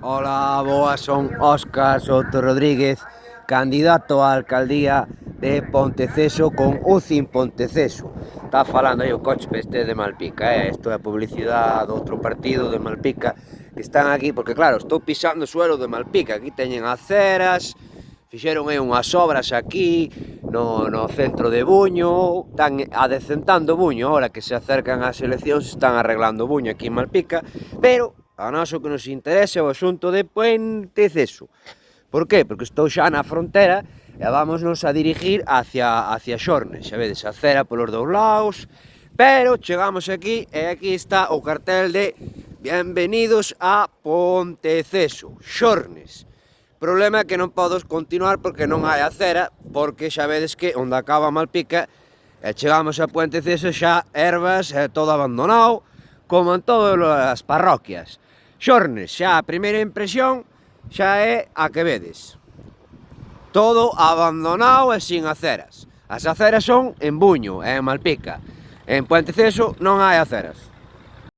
Hola, boas, son Óscar Soto Rodríguez, candidato á alcaldía de Ponteceso con UCIN Ponteceso. Está falando aí o coche este de Malpica, isto é a publicidade do outro partido de Malpica que están aquí, porque claro, estou pisando o suelo de Malpica, aquí teñen aceras, fixeron aí unhas obras aquí no centro de Buño, están adecentando Buño, ahora que se acercan as eleccións están arreglando Buño aquí en Malpica, pero a nós o que nos interesa é o asunto de Ponteceso. Por qué? Porque estou xa na frontera e vámonos a dirigir hacia Xornes, xa vedes, a cera polos dous lados, pero chegamos aquí e aquí está o cartel de Bienvenidos a Ponteceso, Xornes. Problema é que non podo continuar porque non hai acera, porque xa vedes que onde acaba Malpica e chegamos a Ponteceso xa ervas e todo abandonado, como en todas as parroquias. Xornes, xa a primeira impresión xa é a que vedes. Todo abandonado e sin aceras. As aceras son en Buño e en Malpica. En Ponteceso non hai aceras.